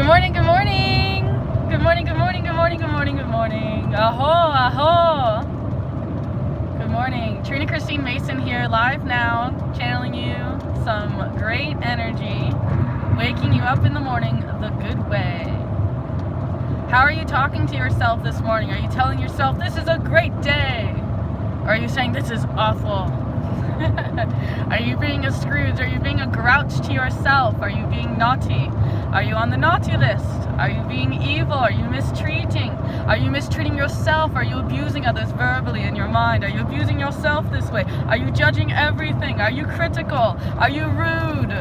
morning, good morning. Good morning, good morning, good morning, good morning, good morning. Aho, aho. Good morning. Trina Christine Mason here, live now, channeling you some great energy, waking you up in the morning the good way. How are you talking to yourself this morning? Are you telling yourself, this is a great day? Or are you saying, this is awful? Are you being a Scrooge? Are you being a grouch to yourself? Are you being naughty? Are you on the naughty list? Are you being evil? Are you mistreating? Are you mistreating yourself? Are you abusing others verbally in your mind? Are you abusing yourself this way? Are you judging everything? Are you critical? Are you rude?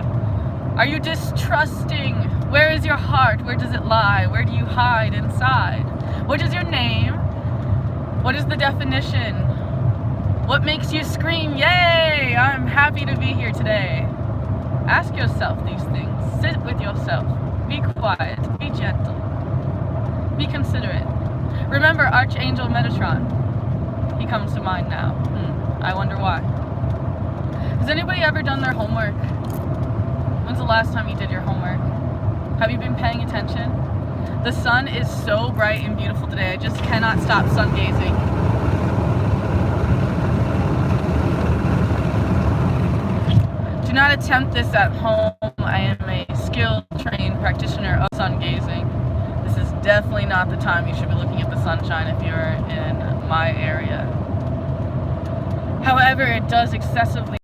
Are you distrusting? Where is your heart? Where does it lie? Where do you hide inside? What is your name? What is the definition? What makes you scream, yay, I'm happy to be here today? Ask yourself these things. Sit with yourself. Be quiet. Be gentle. Be considerate. Remember Archangel Metatron. He comes to mind now. I wonder why. Has anybody ever done their homework? When's the last time you did your homework? Have you been paying attention? The sun is so bright and beautiful today. I just cannot stop sun gazing. Do not attempt this at home. I am a skilled, trained practitioner of sun gazing. This is definitely not the time you should be looking at the sunshine if you're in my area. However, it does excessively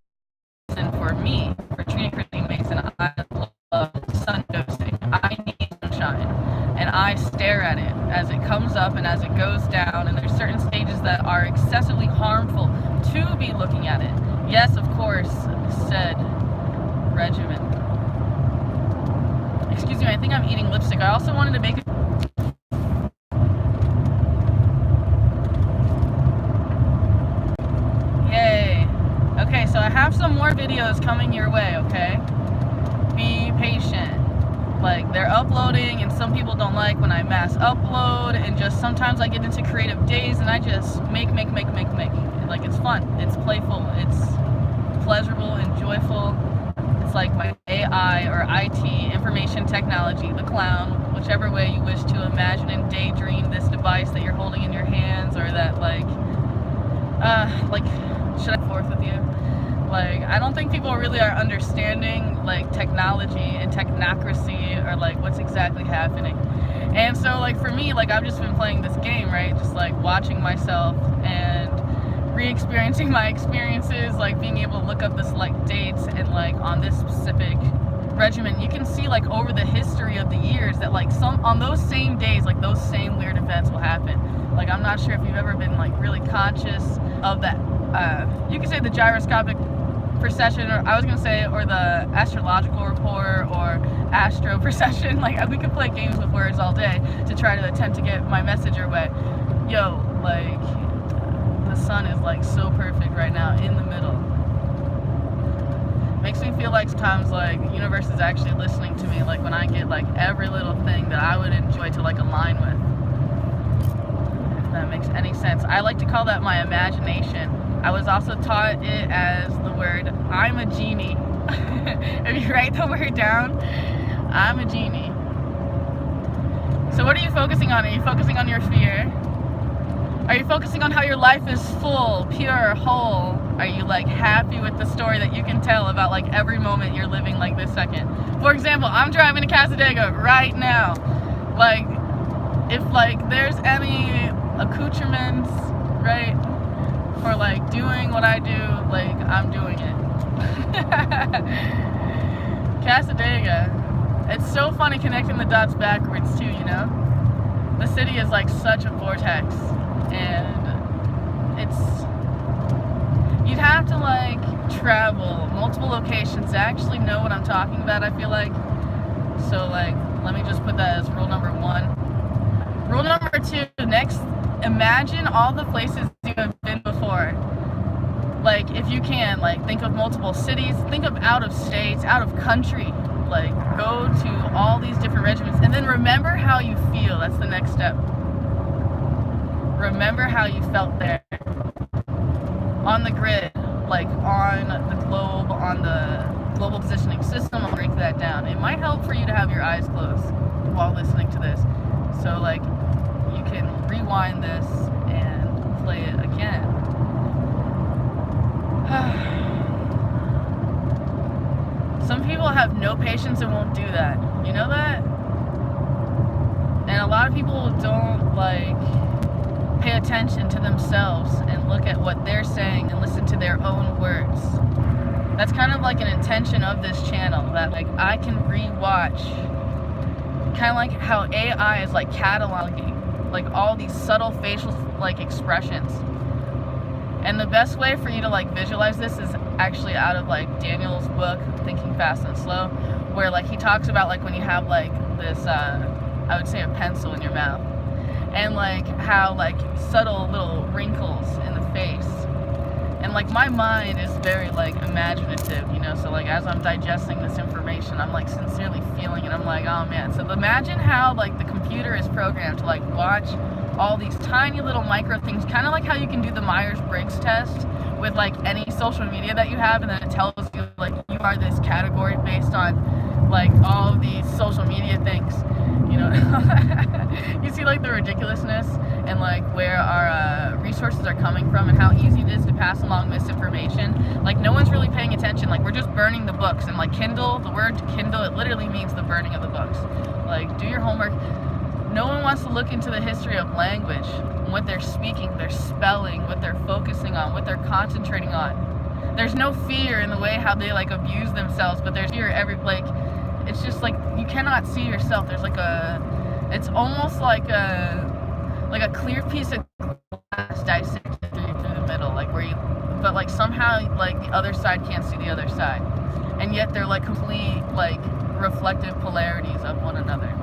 for me, for Trina Christine Mason. I love sun dosing. I need sunshine. And I stare at it as it comes up and as it goes down. And there's certain stages that are excessively harmful to be looking at it. Yes, of course, said regimen. Excuse me, I think I'm eating lipstick. I also wanted to make it. Yay. Okay, so I have some more videos coming your way, okay? Be patient. Like, they're uploading, and some people don't like when I mass upload, and just sometimes I get into creative days, and I just make. Like, it's fun. It's playful. It's pleasurable and joyful. It's like my AI or IT, information technology, the clown, whichever way you wish to imagine and daydream this device that you're holding in your hands, or that should I forth with you? Like, I don't think people really are understanding, like, technology and technocracy, or, like, what's exactly happening. And so, like, for me, like, I've just been playing this game, right? Just, like, watching myself and re-experiencing my experiences, like, being able to look up the select dates, and, like, on this specific regimen, you can see, like, over the history of the years that, like, on those same days, like, those same weird events will happen. Like, I'm not sure if you've ever been, like, really conscious of that, you could say the gyroscopic precession, or I was gonna say, or the astrological report, or astro precession. Like, we could play games with words all day to try to attempt to get my message your way. Yo, like, the sun is, like, so perfect right now in the middle. Makes me feel like sometimes, like, the universe is actually listening to me, like, when I get, like, every little thing that I would enjoy to, like, align with. If that makes any sense. I like to call that my imagination. I was also taught it as the word, I'm a genie. If you write the word down, I'm a genie. So what are you focusing on? Are you focusing on your fear? Are you focusing on how your life is full, pure, whole? Are you, like, happy with the story that you can tell about, like, every moment you're living, like, this second? For example, I'm driving to Cassadaga right now. Like, if, like, there's any accoutrements, right, for, like, doing what I do, like, I'm doing it. Cassadaga. It's so funny connecting the dots backwards, too, you know? The city is, like, such a vortex. And you'd have to, like, travel multiple locations to actually know what I'm talking about, I feel like. So, like, let me just put that as rule number 1. Rule number 2, next, imagine all the places you have been before. Like, if you can, like, think of multiple cities, think of out of states, out of country. Like, go to all these different regiments, and then remember how you feel. That's the next step. Remember how you felt there. On the grid, like, on the globe, on the global positioning system. I'll break that down. It might help for you to have your eyes closed. while listening to this. So like you can rewind this and play it again. Some people have no patience and won't do that. You know that? And a lot of people don't like pay attention to themselves and look at what they're saying and listen to their own words. That's kind of like an intention of this channel, that like I can rewatch, kind of like how AI is like cataloging like all these subtle facial like expressions. And the best way for you to like visualize this is actually out of like Daniel's book Thinking Fast and Slow, where like he talks about like when you have like this I would say a pencil in your mouth, and like how like subtle little wrinkles in the face. And like my mind is very like imaginative, you know, so like as I'm digesting this information, I'm like sincerely feeling it. I'm like, oh man. So imagine how like the computer is programmed to like watch all these tiny little micro things, kind of like how you can do the Myers-Briggs test with like any social media that you have, and then it tells you like you are this category based on like all of these social media things, you know. You see like the ridiculousness and like where our resources are coming from and how easy it is to pass along misinformation. Like no one's really paying attention. Like we're just burning the books, and like Kindle, the word Kindle, it literally means the burning of the books. Like do your homework. No one wants to look into the history of language, what they're speaking, their spelling, what they're focusing on, what they're concentrating on. There's no fear in the way how they like abuse themselves, but there's fear every like it's just like you cannot see yourself. There's like it's almost like a clear piece of glass dissected through the middle, like where you, but like somehow like the other side can't see the other side, and yet they're like complete like reflective polarities of one another.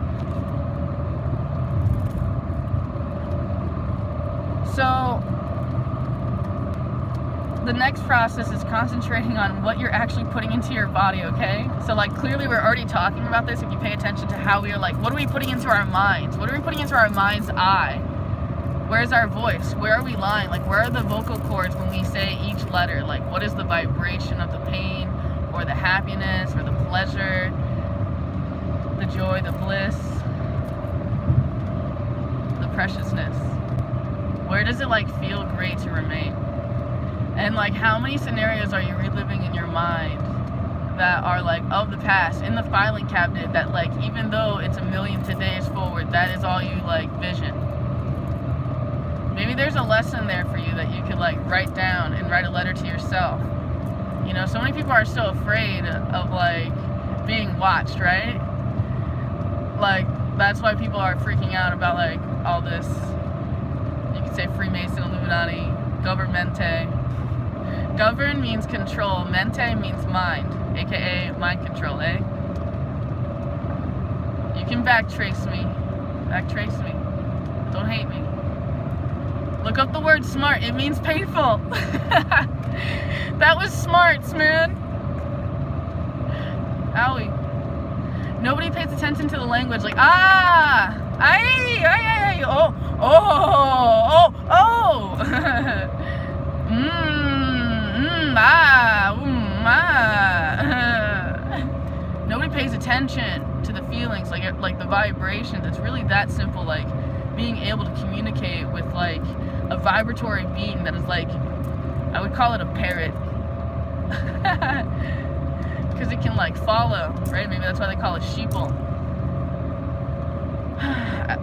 So the next process is concentrating on what you're actually putting into your body, okay? So like clearly we're already talking about this if you pay attention to how we are like, what are we putting into our minds? What are we putting into our mind's eye? Where's our voice? Where are we lying? Like where are the vocal cords when we say each letter? Like what is the vibration of the pain or the happiness or the pleasure, the joy, the bliss, the preciousness? Where does it like feel great to remain? And like how many scenarios are you reliving in your mind that are like of the past in the filing cabinet that like even though it's a million days forward, that is all you like vision? Maybe there's a lesson there for you that you could like write down and write a letter to yourself. You know, so many people are so afraid of like being watched, right? Like that's why people are freaking out about like all this, you could say Freemason, Illuminati, governmente. Govern means control, mente means mind, aka mind control, eh? You can backtrace me. Don't hate me. Look up the word smart, it means painful. That was smarts, man. Owie. Nobody pays attention to the language, like, Nobody pays attention to the feelings, like the vibrations. It's really that simple, like being able to communicate with like a vibratory being that is like, I would call it a parrot. Because it can like follow, right? Maybe that's why they call it sheeple.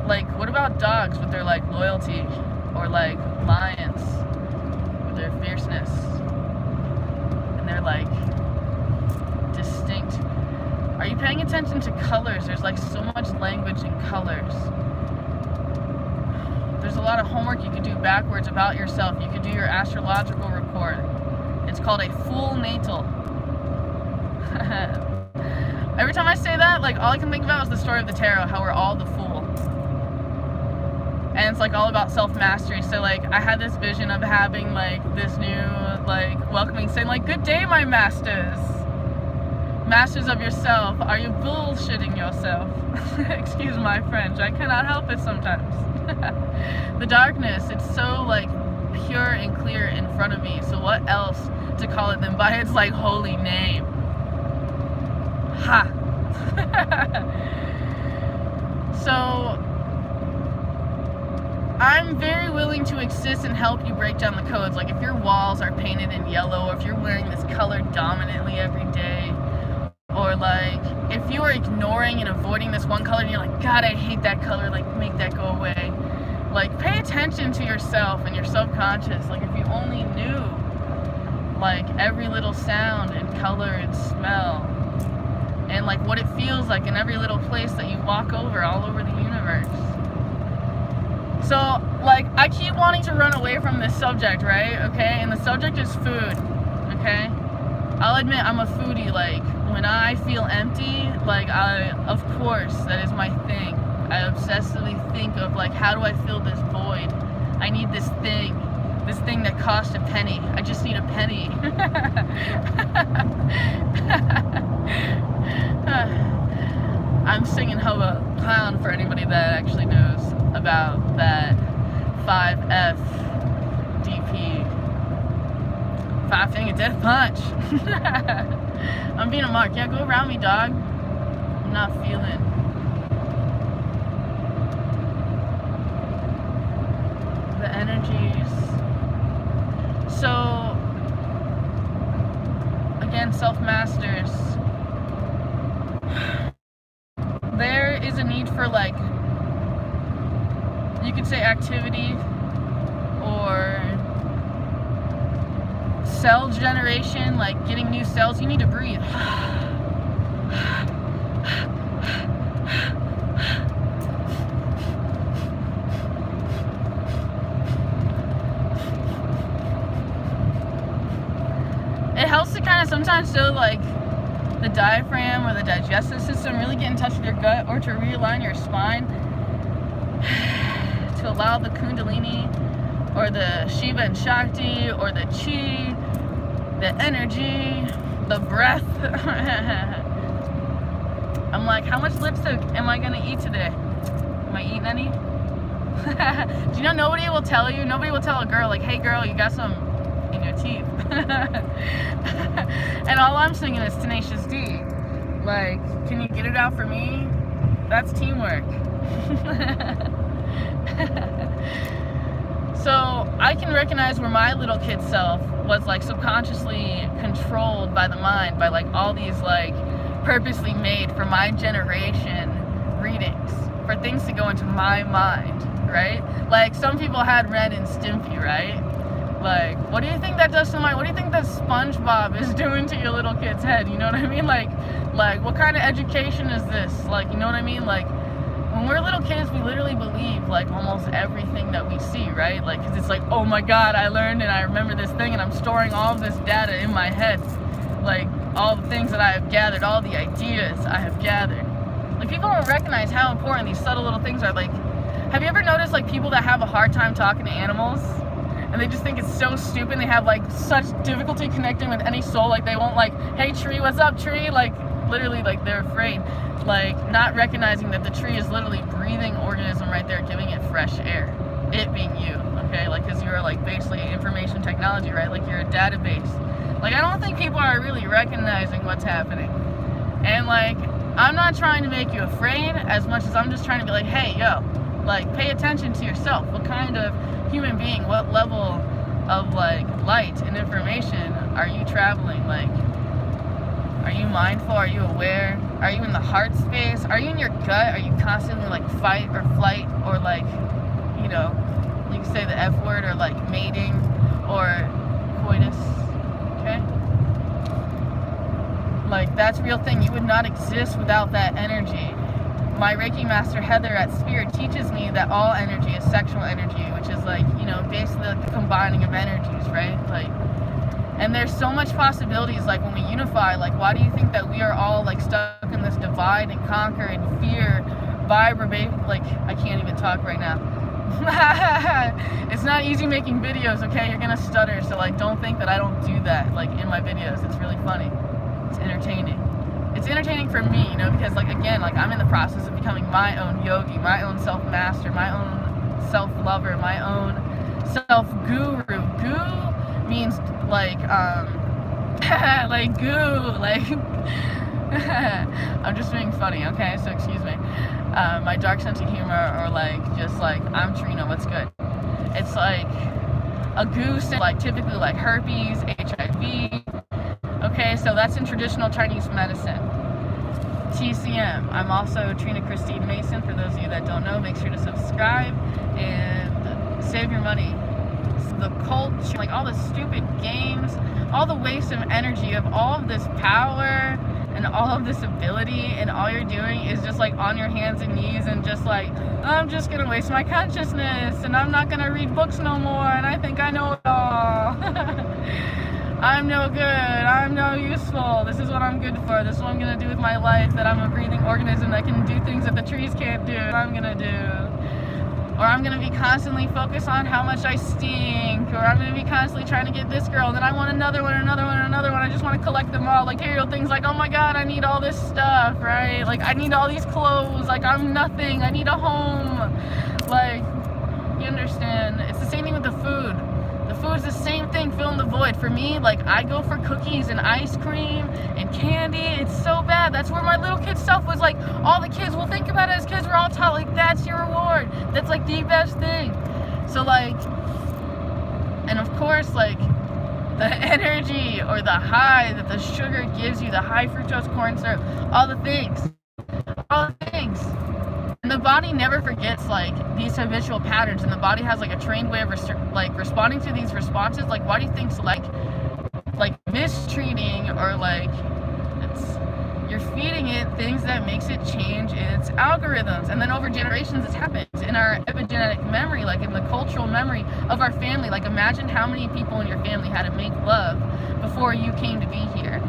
Like, what about dogs with their like loyalty, or like lions with their fierceness and their like distinct? Are you paying attention to colors? There's like so much language in colors. There's a lot of homework you could do backwards about yourself. You could do your astrological report. It's called a full natal. Every time I say that, like all I can think about is the story of the tarot, how we're all the fool. And it's like all about self-mastery. So like I had this vision of having like this new like welcoming saying like, good day my masters. Masters of yourself, are you bullshitting yourself? Excuse my French, I cannot help it sometimes. The darkness, it's so like pure and clear in front of me. So what else to call it than by its like holy name? Ha! So I'm very willing to assist and help you break down the codes. Like if your walls are painted in yellow, or if you're wearing this color dominantly every day, or like if you are ignoring and avoiding this one color and you're like, God, I hate that color, like make that go away. Like pay attention to yourself and your subconscious. Like if you only knew like every little sound and color and smell, and like what it feels like in every little place that you walk over all over the universe. So, like, I keep wanting to run away from this subject, right? Okay? And the subject is food, okay? I'll admit I'm a foodie. Like, when I feel empty, like, of course, that is my thing. I obsessively think of, like, how do I fill this void? I need this thing that cost a penny. I just need a penny. I'm singing Hobo Clown for anybody that actually knows about that 5F DP. 5 Finger Death Punch. I'm being a mark. Yeah, go around me, dog. I'm not feeling. The energies. So, again, self-masters. There is a need for, like, you could say activity or cell generation, like getting new cells. You need to breathe. It helps to kind of sometimes show like the diaphragm or the digestive system, really get in touch with your gut, or to realign your spine, to allow the Kundalini or the Shiva and Shakti or the Chi, the energy, the breath. I'm like, how much lipstick am I gonna eat today? Am I eating any? Do you know nobody will tell you? Nobody will tell a girl like, hey girl, you got some in your teeth. And all I'm singing is Tenacious D. Like, can you get it out for me? That's teamwork. So I can recognize where my little kid self was like subconsciously controlled by the mind, by like all these like purposely made for my generation readings, for things to go into my mind, right? Like some people had Ren and Stimpy, right? Like, what do you think that does to my, what do you think that SpongeBob is doing to your little kid's head? You know what I mean? Like what kind of education is this? Like, you know what I mean? Like, when we're little kids, we literally believe, like, almost everything that we see, right? Like, because it's like, oh my God, I learned and I remember this thing and I'm storing all of this data in my head. Like, all the things that I have gathered, all the ideas I have gathered. Like, people don't recognize how important these subtle little things are. Like, have you ever noticed, like, people that have a hard time talking to animals? And they just think it's so stupid. They have, like, such difficulty connecting with any soul. Like, they won't, like, hey, tree, what's up, tree? Like, literally, like, they're afraid. Like, not recognizing that the tree is literally breathing organism right there, giving it fresh air. It being you, okay? Like, because you're, like, basically information technology, right? Like, you're a database. Like, I don't think people are really recognizing what's happening. And, like, I'm not trying to make you afraid as much as I'm just trying to be like, hey, yo, like, pay attention to yourself. What kind of human being, what level of, like, light and information are you traveling? Like, are you mindful? Are you aware? Are you in the heart space? Are you in your gut? Are you constantly like fight or flight or like, you know, you can say the F word or like mating or coitus, okay? Like that's a real thing. You would not exist without that energy. My Reiki master Heather at Spirit teaches me that all energy is sexual energy, which is like, you know, basically like the combining of energies, right? Like, and there's so much possibilities, like when we unify, like why do you think that we are all like stuck in this divide and conquer and fear, like I can't even talk right now. It's not easy making videos, okay? You're gonna stutter, so like don't think that I don't do that like in my videos. It's really funny. It's entertaining. It's entertaining for me, you know, because like again, like I'm in the process of becoming my own yogi, my own self-master, my own self-lover, my own self-guru. Guru means like like goo, like I'm just being funny, okay, so excuse me. my dark sense of humor, or like just like, I'm Trina, what's good? It's like a goose, like typically like herpes, HIV. Okay, so that's in traditional Chinese medicine. TCM. I'm also Trina Christine Mason. For those of you that don't know, make sure to subscribe and save your money. The culture, like all the stupid games, all the waste of energy of all of this power and all of this ability, and all you're doing is just like on your hands and knees and just like, I'm just gonna waste my consciousness and I'm not gonna read books no more and I think I know it all. I'm no good, I'm no useful, this is what I'm good for, this is what I'm gonna do with my life, that I'm a breathing organism that can do things that the trees can't do, I'm gonna do. Or I'm gonna be constantly focused on how much I stink, or I'm gonna be constantly trying to get this girl, then I want another one, another one, another one, I just wanna collect them all, like material things like, oh my god, I need all this stuff, right? Like, I need all these clothes, like, I'm nothing, I need a home. Like, you understand, it's the same thing with the food. The food's the same thing, filling the void. For me, like, I go for cookies and ice cream and candy. It's so bad. That's where my little kid self was like, all the kids will think about it as kids. We're all taught, like, that's your reward. That's, like, the best thing. So, like, and of course, like, the energy or the high that the sugar gives you, the high fructose corn syrup, all the things. All the things. And the body never forgets, like, these habitual patterns, and the body has, like, a trained way of responding to these responses. Like, why do you think, like mistreating, or like, you're feeding it things that makes it change its algorithms, and then over generations it's happened in our epigenetic memory, like in the cultural memory of our family. Like, imagine how many people in your family had to make love before you came to be here.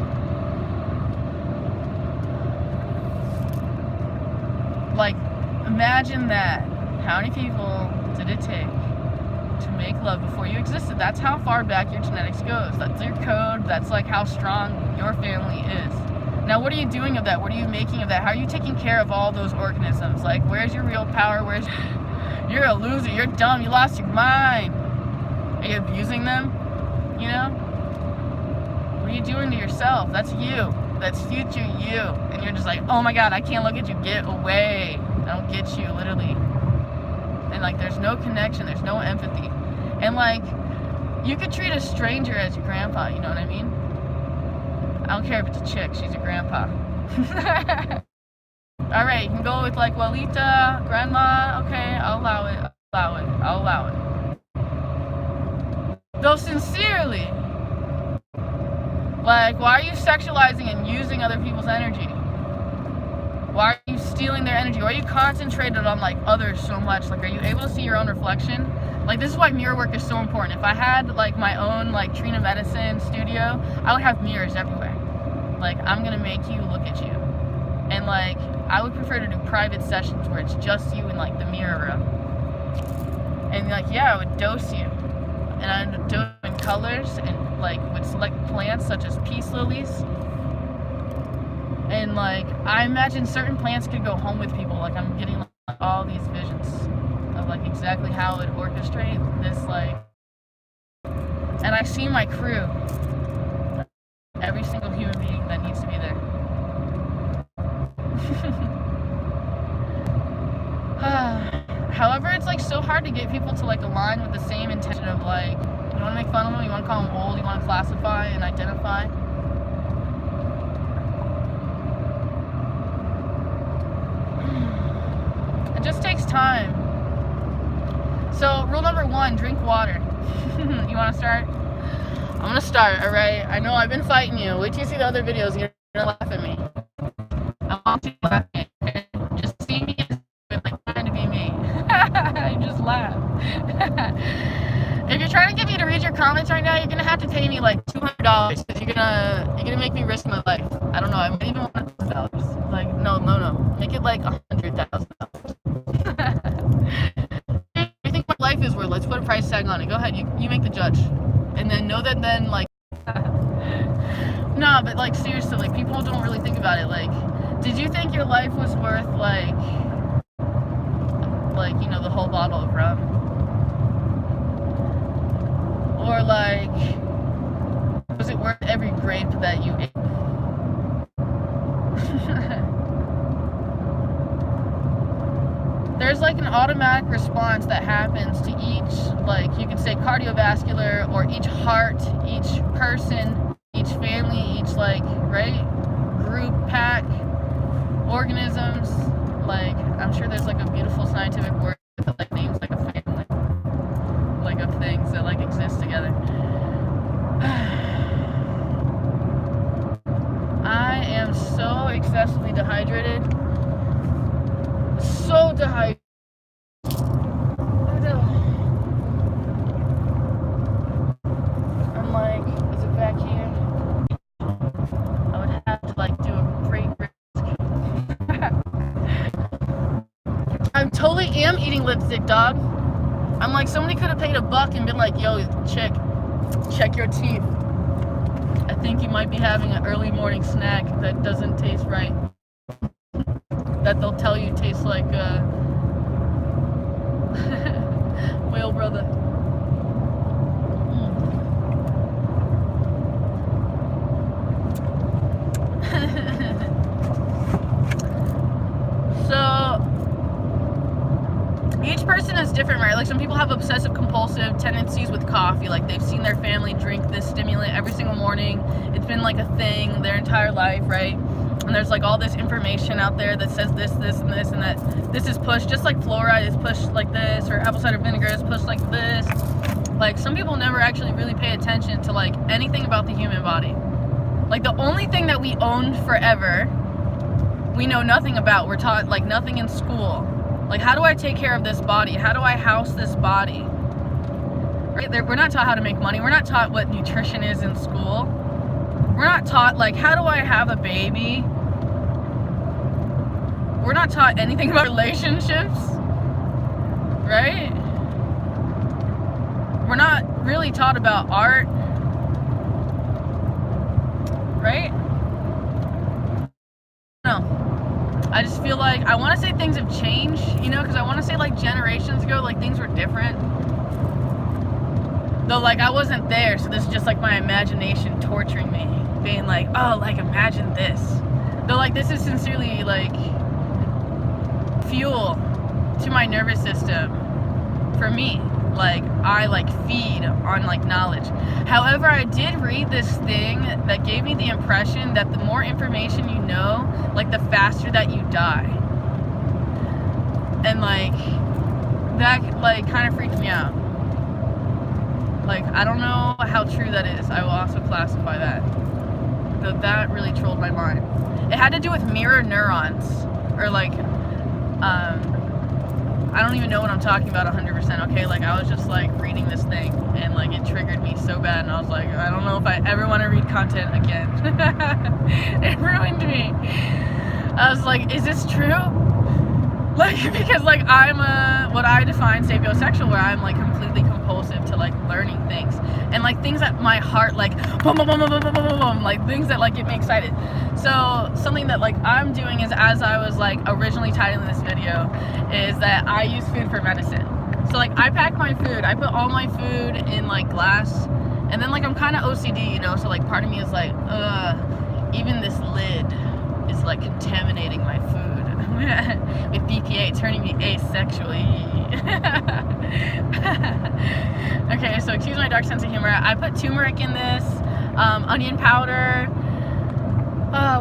Like, imagine that. How many people did it take to make love before you existed? That's how far back your genetics goes. That's your code. That's like how strong your family is. Now, what are you doing of that? What are you making of that? How are you taking care of all those organisms? Like, where's your real power? You're a loser. You're dumb. You lost your mind. Are you abusing them? You know? What are you doing to yourself? That's you. That's future you. And you're just like, oh my god, I can't look at you. Get away. I don't get you, literally. And like, there's no connection, there's no empathy. And like, you could treat a stranger as your grandpa, you know what I mean? I don't care if it's a chick, she's your grandpa. Alright, you can go with like Walita, grandma, okay, I'll allow it, I'll allow it. Though sincerely, like, why are you sexualizing and using other people's energy? Why are you stealing their energy? Why are you concentrated on, like, others so much? Like, are you able to see your own reflection? Like, this is why mirror work is so important. If I had, like, my own, like, Trina Medicine studio, I would have mirrors everywhere. Like, I'm gonna make you look at you. And, like, I would prefer to do private sessions where it's just you in, like, the mirror room. And, like, yeah, I would dose you. And I would dose you in colors, and, like, would select plants such as peace lilies. And, like, I imagine certain plants could go home with people. Like, I'm getting, like, all these visions of, like, exactly how it would orchestrate this, like... And I see my crew. Every single human being that needs to be there. However, it's, like, so hard to get people to, like, align with the same intention of, like, you want to make fun of them, you want to call them old, you want to classify and identify. It just takes time. So, rule number 1, drink water. You want to start? I'm going to start, alright? I know I've been fighting you. Wait till you see the other videos, you're going to laugh at me. I want you to laugh at me. Just see me as like trying to be me. I just laugh. If you're trying to get me to read your comments right now, you're going to have to pay me like $200 because you're gonna make me risk my life. I don't know, I might even want $1,000. Like, no. Make it like $100,000. You think my life is worth? Let's put a price tag on it. Go ahead, you make the judge. And then know that then, like... No, but like, seriously, like, people don't really think about it. Like, did you think your life was worth, like, you know, the whole bottle of rum? Or, like, was it worth every grape that you ate? there's like an automatic response that happens to each, like you could say cardiovascular, or each heart, each person, each family, each like, right, group, pack, organisms. Like, I'm sure there's like a beautiful scientific word that like names like a family, like of things that like exist together. I am so excessively dehydrated. So dehydrated. I'm like, is it back here? I would have to like do a great risk. I totally am eating lipstick, dog. I'm like, somebody could have paid $1 and been like, yo, check your teeth. I think you might be having an early morning snack that doesn't taste right. That they'll tell you tastes like whale brother. So each person is different, right? Like some people have obsessive compulsive tendencies with coffee. Like they've seen their family drink this stimulant every single morning. It's been like a thing their entire life, right? And there's like all this information out there that says this, this, and this, and that this is pushed, just like fluoride is pushed like this, or apple cider vinegar is pushed like this. Like some people never actually really pay attention to like anything about the human body. Like the only thing that we owned forever, we know nothing about. We're taught like nothing in school. Like, how do I take care of this body? How do I house this body? Right? We're not taught how to make money. We're not taught what nutrition is in school. We're not taught, like, how do I have a baby? We're not taught anything about relationships, right? We're not really taught about art, right? No. I just feel like, I want to say things have changed, you know, because I want to say like generations ago, like things were different. Though like I wasn't there, so this is just like my imagination torturing me, being like, oh, like imagine this. Though like this is sincerely like fuel to my nervous system for me. Like I like feed on like knowledge. However, I did read this thing that gave me the impression that the more information you know, like the faster that you die. And like that like kind of freaked me out. Like I don't know how true that is. I will also classify that. Though that really trolled my mind. It had to do with mirror neurons, or like I don't even know what I'm talking about 100%, okay? Like, I was just, like, reading this thing, and, like, it triggered me so bad, and I was like, I don't know if I ever want to read content again. It ruined me. I was like, is this true? Like, because, like, I'm what I define sapiosexual, where I'm, like, completely compulsive to, like, learning things. And, like, things that my heart, like, boom, boom, boom, boom, boom, boom, boom, boom, like, things that, like, get me excited. So, something that, like, I'm doing is, as I was, like, originally titling this video, is that I use food for medicine. So, like, I pack my food. I put all my food in, like, glass. And then, like, I'm kind of OCD, you know? So, like, part of me is like, even this lid is, like, contaminating my food. With BPA turning me asexual. Okay, so excuse my dark sense of humor. I put turmeric in this, onion powder,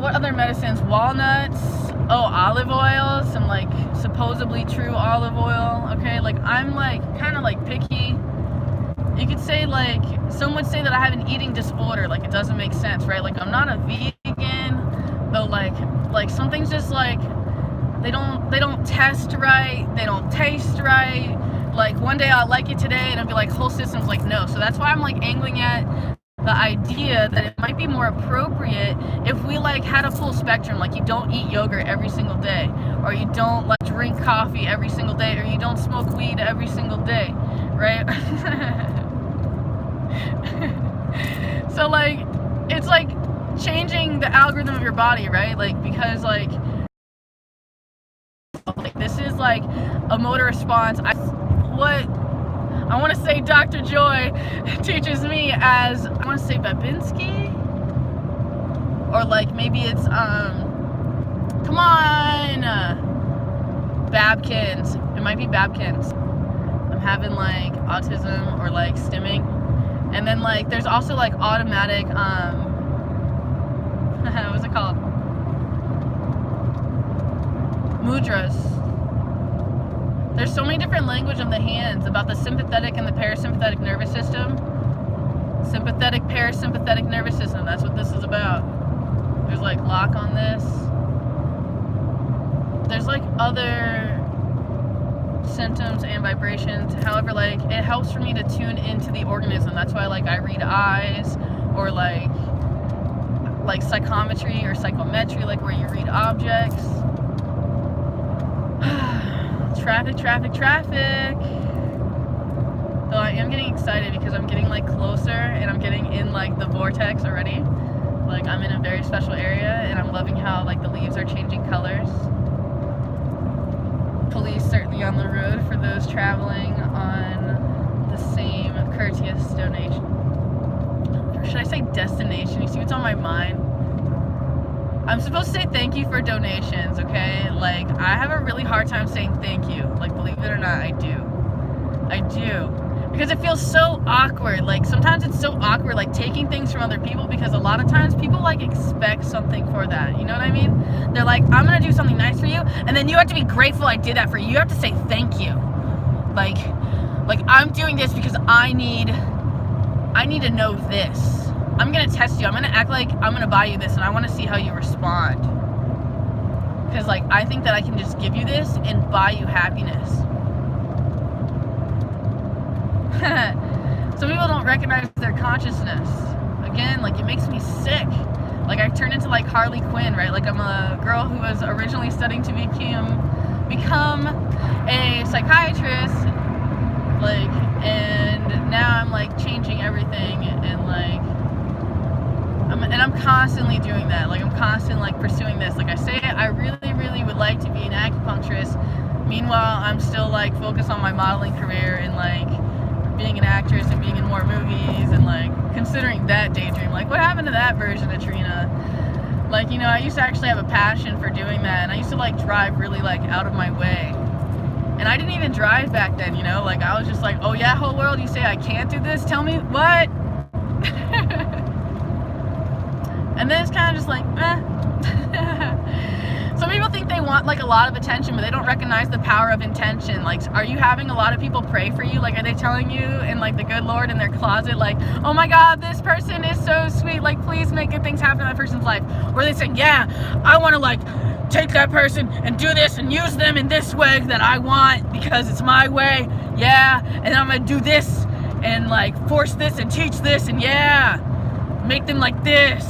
what other medicines? Walnuts, olive oil, some like supposedly true olive oil. Okay, like I'm like kind of like picky. You could say like, some would say that I have an eating disorder, like it doesn't make sense, right? Like I'm not a vegan, though like some things just like, they don't test right, they don't taste right. Like one day I'll like it today and I'll be like, whole system's like no. So that's why I'm like angling at the idea that it might be more appropriate if we like had a full spectrum, like you don't eat yogurt every single day, or you don't like drink coffee every single day, or you don't smoke weed every single day, right? So like, it's like changing the algorithm of your body, right? Like, because like this is like a motor response. What I want to say Dr. Joy teaches me as, I want to say Babinski, or like maybe it's come on, Babkins. might be Babkins. I'm having like autism or like stimming. And then like there's also like automatic what's it called? Mudras. There's so many different language of the hands about the sympathetic and the parasympathetic nervous system. Sympathetic, parasympathetic nervous system. That's what this is about. There's like lock on this. There's like other symptoms and vibrations. However, like it helps for me to tune into the organism. That's why like I read eyes, or like psychometry or psychometry, like where you read objects. Traffic. Though I am getting excited because I'm getting like closer and I'm getting in like the vortex already. Like I'm in a very special area and I'm loving how like the leaves are changing colors. Police certainly on the road for those traveling on the same courteous donation. Or should I say destination? You see what's on my mind? I'm supposed to say thank you for donations, okay? Like, I have a really hard time saying thank you. Like, believe it or not, I do. Because it feels so awkward. Like, sometimes it's so awkward, like, taking things from other people, because a lot of times people, like, expect something for that. You know what I mean? They're like, I'm gonna do something nice for you, and then you have to be grateful I did that for you. You have to say thank you. Like I'm doing this because I need to know this. I'm gonna test you. I'm gonna act like I'm gonna buy you this, and I want to see how you respond. Because like I think that I can just give you this and buy you happiness. Some people don't recognize their consciousness. Again, like it makes me sick. Like I turn into like Harley Quinn, right? Like I'm a girl who was originally studying to become a psychiatrist. Like, and now I'm like changing everything, and like I'm constantly doing that. Like I'm constantly like pursuing this. Like I say, I really would like to be an acupuncturist. Meanwhile, I'm still like focused on my modeling career and like being an actress and being in more movies, and like considering that daydream. Like what happened to that version of Trina? Like, you know, I used to actually have a passion for doing that, and I used to like drive really like out of my way. And I didn't even drive back then, you know? Like I was just like, oh yeah, whole world, you say I can't do this? Tell me what? And then it's kind of just like, Some people think they want like a lot of attention, but they don't recognize the power of intention. Like, are you having a lot of people pray for you? Like, are they telling you in like the good Lord in their closet, like, oh my God, this person is so sweet, like please make good things happen in that person's life? Or are they saying, yeah, I want to like take that person and do this and use them in this way that I want because it's my way, yeah, and I'm gonna do this and like force this and teach this and yeah, make them like this.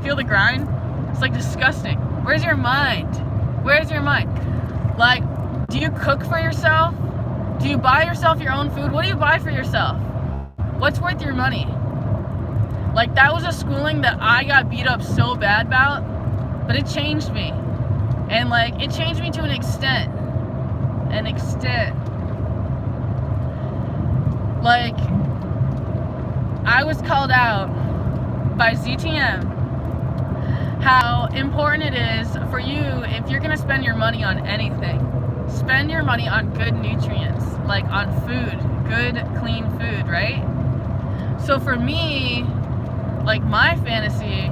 Feel the grind? It's like disgusting. Where's your mind? Where's your mind? Like, do you cook for yourself? Do you buy yourself your own food? What do you buy for yourself? What's worth your money? Like, that was a schooling that I got beat up so bad about, but it changed me. And like, it changed me to an extent. Like, I was called out by ZTM how important it is for you, if you're gonna spend your money on anything, spend your money on good nutrients, like on food, good, clean food, right? So for me, like my fantasy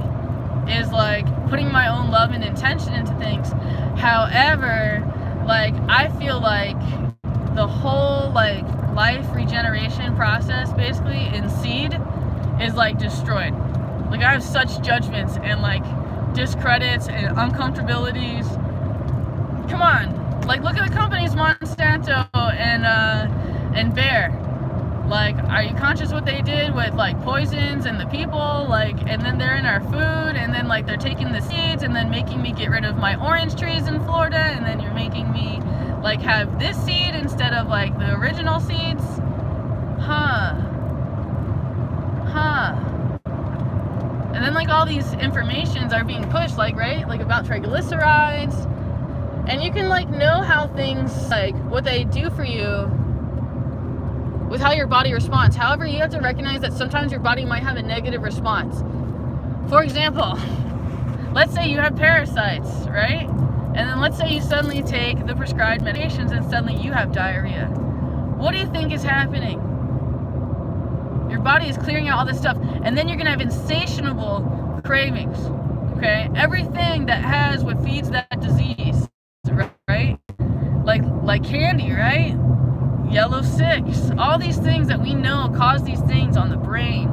is like putting my own love and intention into things. However, like I feel like the whole like life regeneration process basically in seed is like destroyed. Like I have such judgments and like discredits and uncomfortabilities. Come on, like look at the companies Monsanto and Bayer. Like, are you conscious what they did with like poisons and the people? Like, and then they're in our food, and then like they're taking the seeds and then making me get rid of my orange trees in Florida, and then you're making me like have this seed instead of like the original seeds. And then like all these informations are being pushed, like, right, like about triglycerides, and you can like know how things, like what they do for you with how your body responds. However, you have to recognize that sometimes your body might have a negative response. For example, let's say you have parasites, right? And then let's say you suddenly take the prescribed medications and suddenly you have diarrhea. What do you think is happening? Your body is clearing out all this stuff, and then you're gonna have insatiable cravings. Okay, everything that has what feeds that disease, right? Like candy, right? Yellow 6, all these things that we know cause these things on the brain,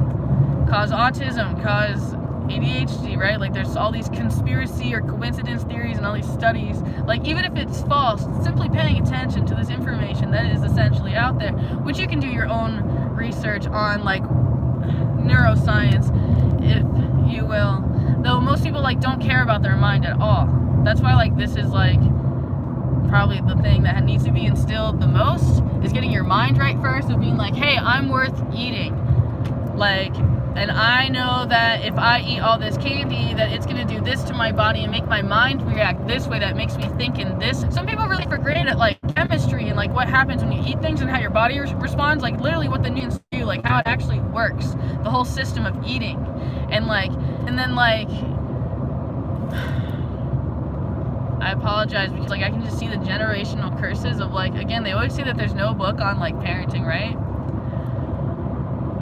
cause autism, cause ADHD, right? Like there's all these conspiracy or coincidence theories and all these studies. Like even if it's false, simply paying attention to this information that is essentially out there, which you can do your own research on, like neuroscience, if you will. Though most people like don't care about their mind at all. That's why like this is like probably the thing that needs to be instilled the most, is getting your mind right first, of being like, hey, I'm worth eating. Like, and I know that if I eat all this candy, that it's gonna do this to my body and make my mind react this way, that makes me think in this. Some people really forget it, like chemistry and like what happens when you eat things and how your body responds, like literally what the nutrients do, like how it actually works, the whole system of eating. And like, and then like, I apologize because like I can just see the generational curses of like, again, they always say that there's no book on like parenting, right?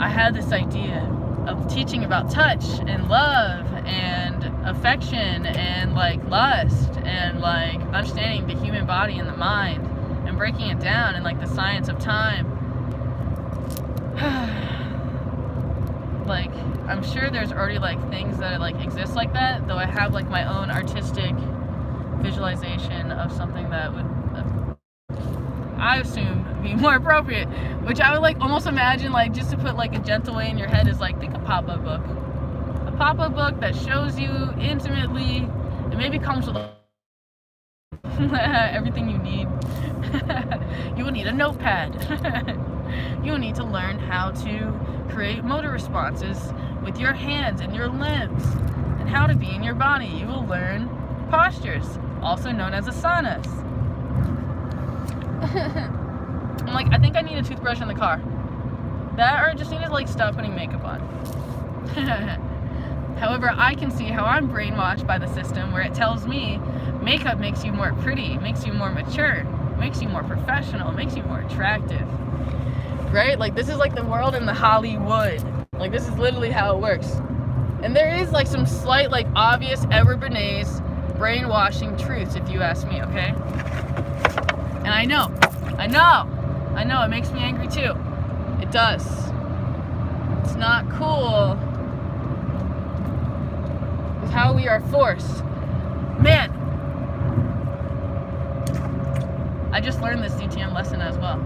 I had this idea of teaching about touch and love and affection and like lust and like understanding the human body and the mind and breaking it down and like the science of time. Like, I'm sure there's already like things that like exist like that, though I have like my own artistic visualization of something that would I assume be more appropriate, which I would like almost imagine, like just to put like a gentle way in your head, is like, think a pop-up book. A pop-up book that shows you intimately, it maybe comes with everything you need. You will need a notepad. You will need to learn how to create motor responses with your hands and your limbs and how to be in your body. You will learn postures, also known as asanas. I'm like, I think I need a toothbrush in the car. That, or I just need to like stop putting makeup on. However, I can see how I'm brainwashed by the system where it tells me makeup makes you more pretty, makes you more mature, makes you more professional, makes you more attractive. Right? Like this is like the world in the Hollywood. Like this is literally how it works. And there is like some slight, like obvious Edward Bernays brainwashing truths, if you ask me, okay? And I know, it makes me angry too. It does. It's not cool with how we are forced. Man, I just learned this DTM lesson as well.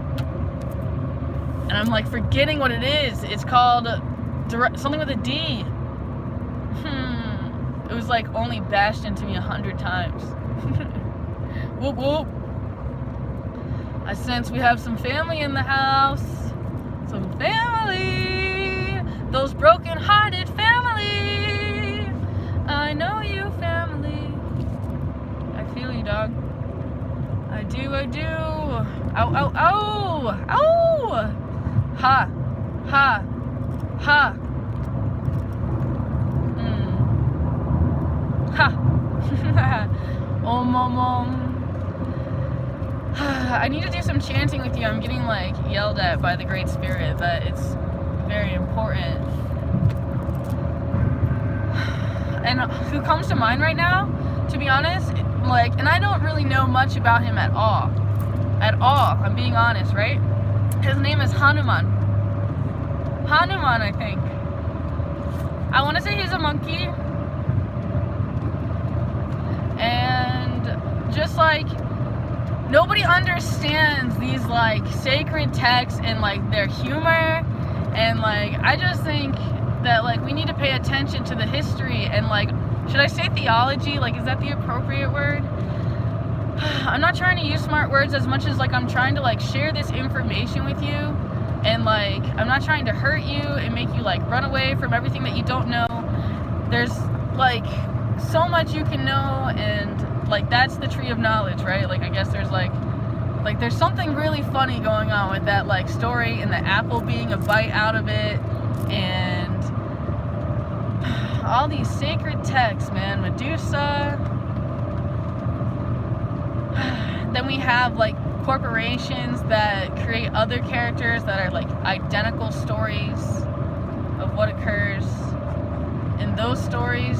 And I'm like forgetting what it is. It's called something with a D. It was like only bashed into me 100 times. Whoop whoop. I sense we have some family in the house. Some family. Those broken-hearted family. I know you, family. I feel you, dog. I do. Ow, ow, ow. Ow. Ha. Ha. Ha. Ha. Om. I need to do some chanting with you. I'm getting like yelled at by the Great Spirit that it's very important. And who comes to mind right now, to be honest, like, and I don't really know much about him at all. I'm being honest, right? His name is Hanuman, I think. I want to say he's a monkey. And just like, nobody understands these like sacred texts and like their humor, and like I just think that like we need to pay attention to the history and like, should I say theology? Like, is that the appropriate word? I'm not trying to use smart words as much as like I'm trying to like share this information with you, and like I'm not trying to hurt you and make you like run away from everything that you don't know. There's like so much you can know, and like that's the tree of knowledge, right? Like I guess there's like there's something really funny going on with that like story and the apple being a bite out of it, and all these sacred texts, man. Medusa, we have like corporations that create other characters that are like identical stories of what occurs in those stories,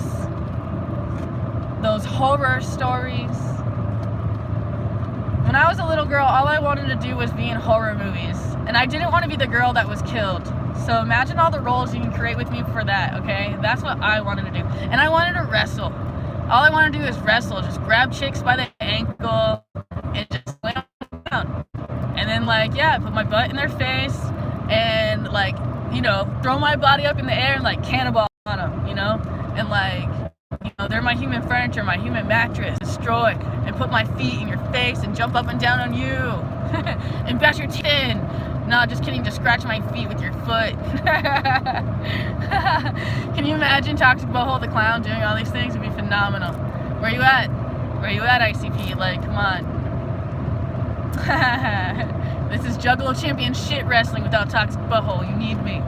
those horror stories. When I was a little girl, all I wanted to do was be in horror movies, and I didn't want to be the girl that was killed. So imagine all the roles you can create with me for that, okay? That's what I wanted to do. And I wanted to wrestle. All I want to do is wrestle, just grab chicks by the ankle and just lay down. And then like, yeah, put my butt in their face and like, you know, throw my body up in the air and like cannonball on them, you know? And like, you know, they're my human furniture, my human mattress, destroy, and put my feet in your face and jump up and down on you and bash your teeth in. No, just kidding, just scratch my feet with your foot. Can you imagine Toxic Butthole the Clown doing all these things? It'd be phenomenal. Where you at? Where you at, ICP? Like, come on. This is Juggalo Champion shit wrestling without Toxic Butthole. You need me.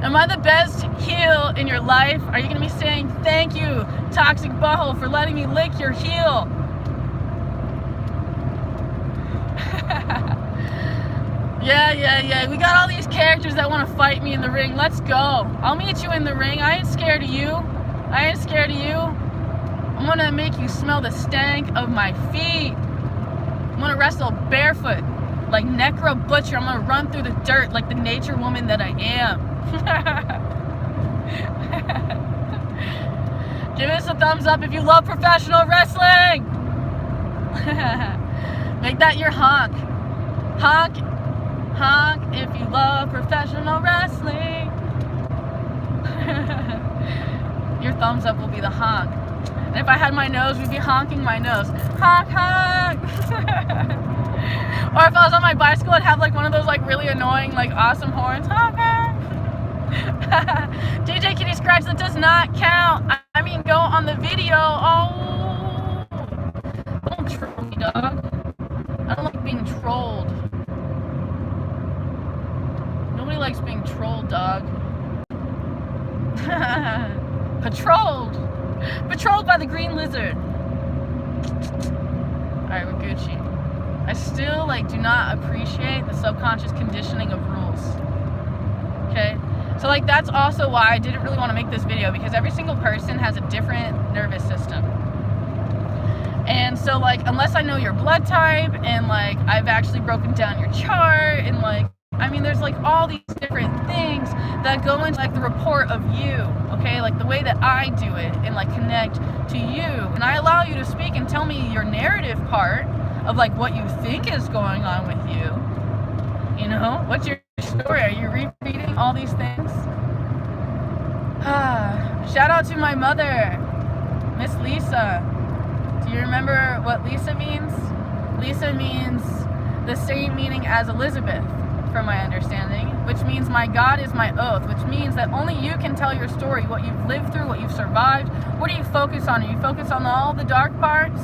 Am I the best heel in your life? Are you going to be saying, thank you, Toxic Butthole, for letting me lick your heel? Yeah. We got all these characters that want to fight me in the ring. Let's go. I'll meet you in the ring. I ain't scared of you. I'm going to make you smell the stank of my feet. I'm going to wrestle barefoot like Necro Butcher. I'm going to run through the dirt like the nature woman that I am. Give us a thumbs up if you love professional wrestling. Make that your honk. Honk if you love professional wrestling. Your thumbs up will be the honk. And if I had my nose, we'd be honking my nose. Honk. Or if I was on my bicycle, I'd have like one of those like really annoying, like awesome horns. Honk. DJ Kitty Scratch, that does not count. I mean, go on the video. Oh, don't troll me, dog. I don't like being trolled. Nobody likes being trolled, dog. Patrolled by the green lizard. Alright, we're Gucci. I still like do not appreciate the subconscious conditioning of rules. Okay? So like that's also why I didn't really want to make this video, because every single person has a different nervous system. And so like unless I know your blood type and like I've actually broken down your chart and like, I mean there's like all these different things that go into like the report of you, okay? Like the way that I do it and like connect to you. And I allow you to speak and tell me your narrative part of like what you think is going on with you. You know, what's your story? Are you repeating all these things? Shout out to my mother, Miss Lisa. Do you remember what Lisa means? Lisa means the same meaning as Elizabeth, from my understanding, which means my God is my oath, which means that only you can tell your story, what you've lived through, what you've survived. What do you focus on? Are you focused on all the dark parts?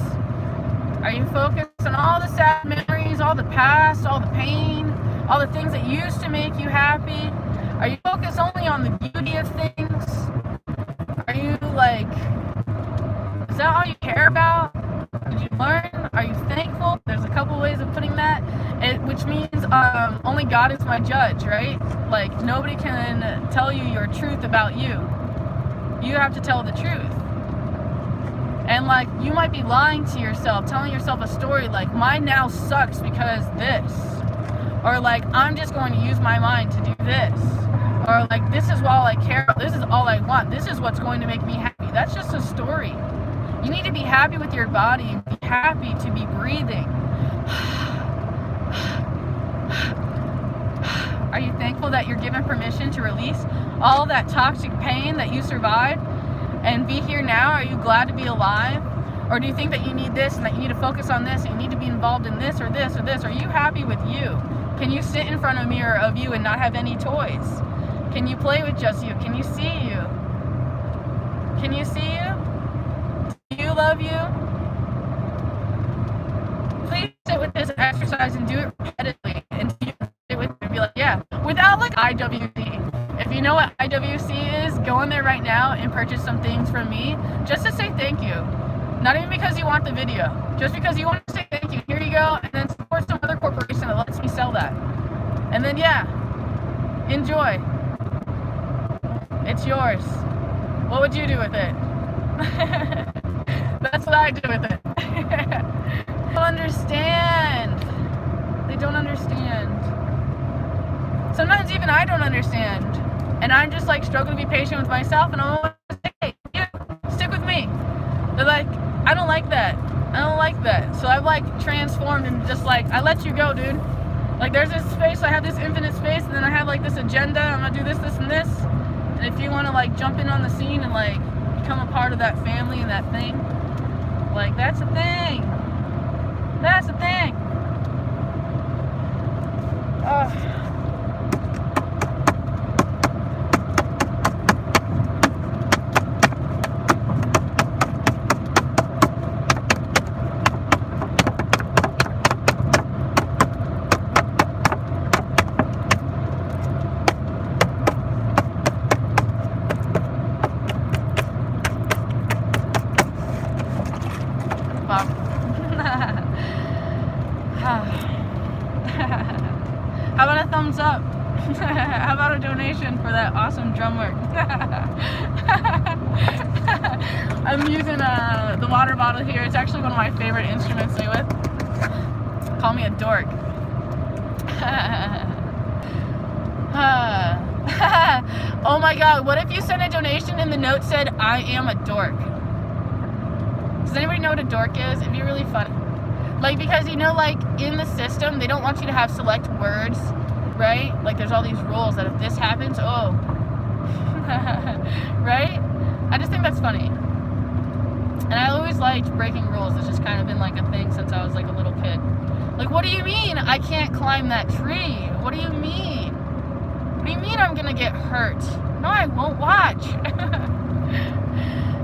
Are you focused on all the sad memories, all the past, all the pain, all the things that used to make you happy? Are you focused only on the beauty of things? Are you like, is that all you care about? Did you learn? Are you thankful? There's a couple ways of putting that, which means only God is my judge, right? Like nobody can tell you your truth about you. You have to tell the truth. And like you might be lying to yourself, telling yourself a story like mine now sucks because this. Or like, I'm just going to use my mind to do this. Or like, this is all I care about. This is all I want. This is what's going to make me happy. That's just a story. You need to be happy with your body and be happy to be breathing. Are you thankful that you're given permission to release all that toxic pain that you survived and be here now? Are you glad to be alive? Or do you think that you need this and that you need to focus on this and you need to be involved in this or this or this? Are you happy with you? Can you sit in front of a mirror of you and not have any toys? Can you play with just you? Can you see you? Can you see you? Do you love you? Please sit with this exercise and do it repetitively. And sit with it and be like, yeah, without like IWD. If you know what IWC is, go in there right now and purchase some things from me just to say thank you. Not even because you want the video, just because you want to say thank you. Here you go, and then support some other corporation that lets me sell that. And then yeah, enjoy. It's yours. What would you do with it? That's what I do with it. They don't understand. They don't understand. Sometimes even I don't understand. And I'm just like struggling to be patient with myself, and I'm always like, hey, you stick with me. They're like, I don't like that. I don't like that. So I've like transformed and just like, I let you go, dude. Like there's this space, I have this infinite space, and then I have like this agenda, I'm gonna do this, this, and this. And if you wanna like jump in on the scene and like become a part of that family and that thing, like that's the thing. That's the thing. How about a thumbs up? How about a donation for that awesome drum work? I'm using the water bottle here. It's actually one of my favorite instruments to play with. Call me a dork. Oh my god, what if you sent a donation and the note said, I am a dork? Does anybody know what a dork is? It'd be really funny. Like, because you know, like, in the system, they don't want you to have select words, right? Like, there's all these rules that if this happens, oh. Right? I just think that's funny. And I always liked breaking rules. It's just kind of been, like, a thing since I was, like, a little kid. Like, what do you mean I can't climb that tree? What do you mean? What do you mean I'm gonna get hurt? No, I won't. Watch.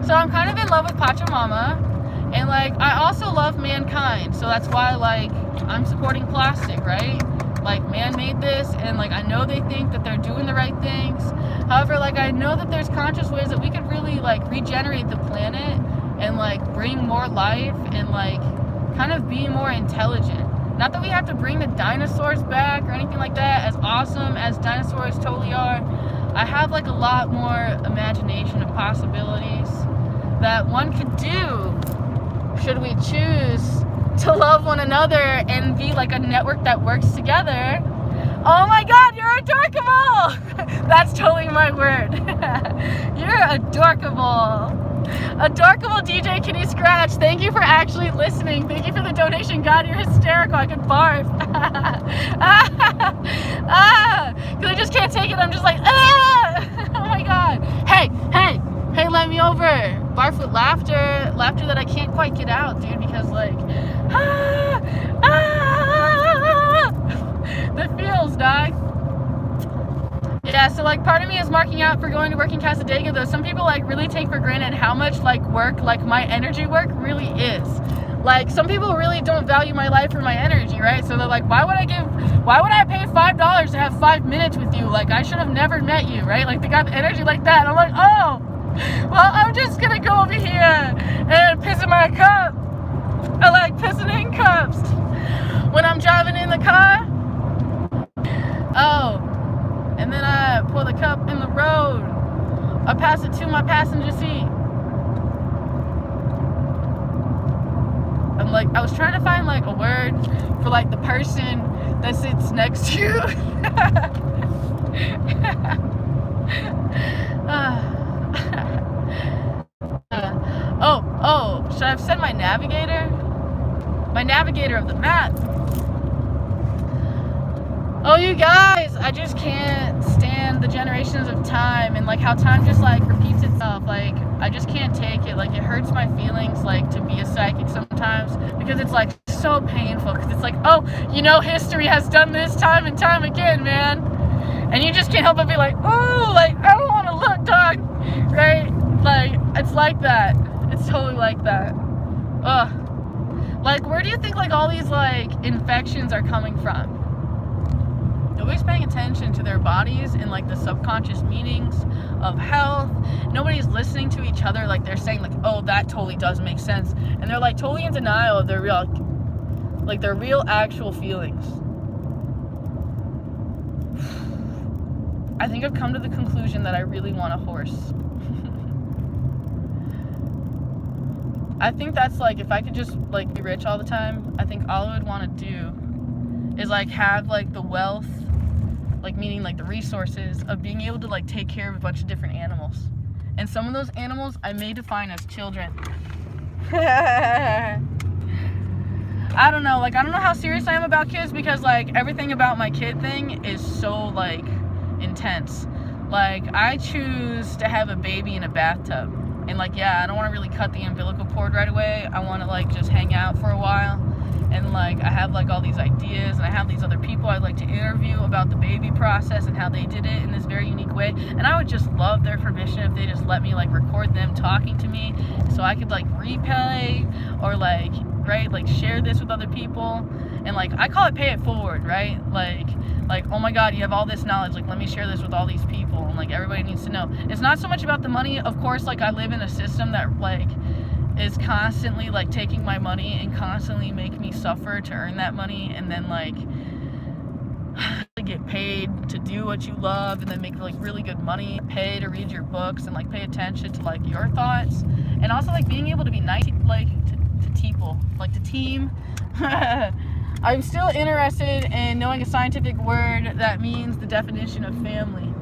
So I'm kind of in love with Pachamama. And, like, I also love mankind, so that's why, like, I'm supporting plastic, right? Like, man made this, and, like, I know they think that they're doing the right things. However, like, I know that there's conscious ways that we could really, like, regenerate the planet and, like, bring more life and, like, kind of be more intelligent. Not that we have to bring the dinosaurs back or anything like that, as awesome as dinosaurs totally are. I have, like, a lot more imagination and possibilities that one could do should we choose to love one another and be like a network that works together. Oh my god, you're adorkable! That's totally my word. You're adorkable. Adorkable DJ Kitty Scratch, thank you for actually listening. Thank you for the donation. God, you're hysterical. I could barf. Because I just can't take it. I'm just like, oh my god. Hey, let me over. Barf with laughter that I can't quite get out, dude, because like, the feels, dog. Yeah, so like part of me is marking out for going to work in Casadega, though some people like really take for granted how much like work, like my energy work really is. Like some people really don't value my life or my energy, right? So they're like, why would I pay $5 to have 5 minutes with you? Like I should have never met you, right? Like they got the energy like that. I'm like, oh, well, I'm just gonna go over here and piss in my cup. I like pissing in cups. When I'm driving in the car, oh, and then I pour the cup in the road. I pass it to my passenger seat. I'm like, I was trying to find like a word for like the person that sits next to you. Oh, should I have said my navigator? My navigator of the map. Oh, you guys, I just can't stand the generations of time and like how time just like repeats itself. Like, I just can't take it. Like, it hurts my feelings like to be a psychic sometimes because it's like so painful. Because it's like, oh, you know, history has done this time and time again, man. And you just can't help but be like, oh, like, I don't want to look, dog. Right? Like, it's like that. It's totally like that. Ugh. Like, where do you think like all these like infections are coming from? Nobody's paying attention to their bodies in like the subconscious meanings of health. Nobody's listening to each other. Like they're saying like, oh, that totally does make sense. And they're like totally in denial of their real actual feelings. I think I've come to the conclusion that I really want a horse. I think that's like, if I could just like be rich all the time, I think all I would want to do is like have like the wealth, like meaning like the resources of being able to like take care of a bunch of different animals. And some of those animals I may define as children. I don't know, like I don't know how serious I am about kids, because like everything about my kid thing is so like intense. Like I choose to have a baby in a bathtub. And like, yeah, I don't want to really cut the umbilical cord right away. I want to like just hang out for a while. And like I have like all these ideas, and I have these other people I'd like to interview about the baby process and how they did it in this very unique way. And I would just love their permission if they just let me like record them talking to me, so I could like replay or like, right, like share this with other people. And like I call it pay it forward, right? Like oh my god, you have all this knowledge, like let me share this with all these people, and like everybody needs to know. It's not so much about the money. Of course, like I live in a system that like is constantly like taking my money and constantly make me suffer to earn that money, and then like get paid to do what you love, and then make like really good money, pay to read your books, and like pay attention to like your thoughts, and also like being able to be nice like to people, like to team. I'm still interested in knowing a scientific word that means the definition of family.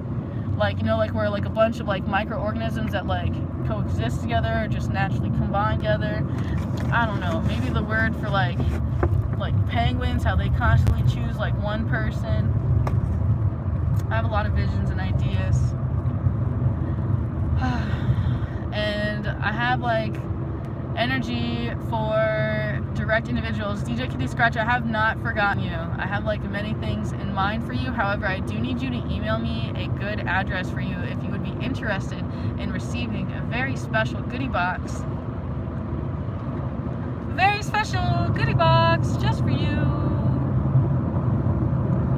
Like, you know, like we're like a bunch of like microorganisms that like coexist together or just naturally combine together. I don't know, maybe the word for like penguins, how they constantly choose like one person. I have a lot of visions and ideas. And I have like energy for direct individuals. DJ Kitty Scratch, I have not forgotten you. I have like many things in mind for you. However, I do need you to email me a good address for you if you would be interested in receiving a very special goodie box. Very special goodie box just for you.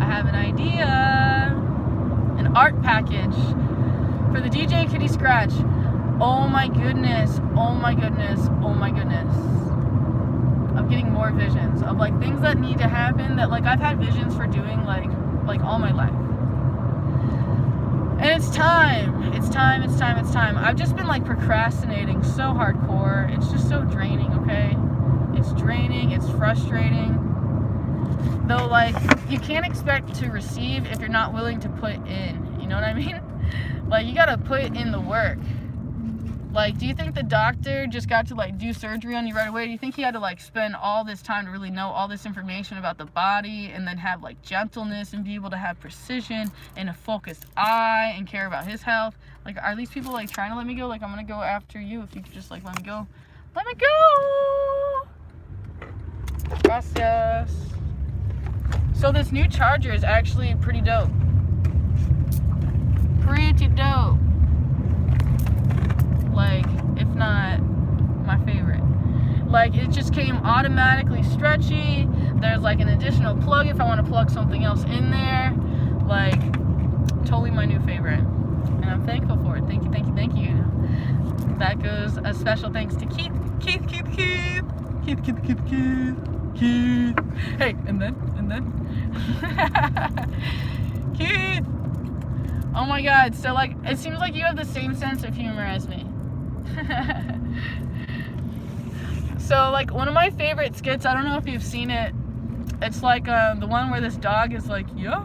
I have an idea, an art package for the DJ Kitty Scratch. Oh my goodness, oh my goodness, oh my goodness. I'm getting more visions of like things that need to happen that like I've had visions for doing like all my life. And it's time. It's time, it's time, it's time. I've just been like procrastinating so hardcore. It's just so draining, okay? It's draining, it's frustrating. Though like you can't expect to receive if you're not willing to put in. You know what I mean? Like you gotta put in the work. Like, do you think the doctor just got to like do surgery on you right away? Do you think he had to like spend all this time to really know all this information about the body, and then have like gentleness and be able to have precision and a focused eye and care about his health? Like, are these people like trying to let me go? Like, I'm gonna go after you if you could just like let me go. Let me go! Gracias. So this new charger is actually pretty dope. Pretty dope. Like, if not my favorite. Like, it just came automatically stretchy. There's like an additional plug if I want to plug something else in there. Like, totally my new favorite. And I'm thankful for it. Thank you, thank you, thank you. That goes a special thanks to Keith. Hey, and then. Keith. Oh my god, so like, it seems like you have the same sense of humor as me. So like one of my favorite skits, I don't know if you've seen it, it's like the one where this dog is like, yeah.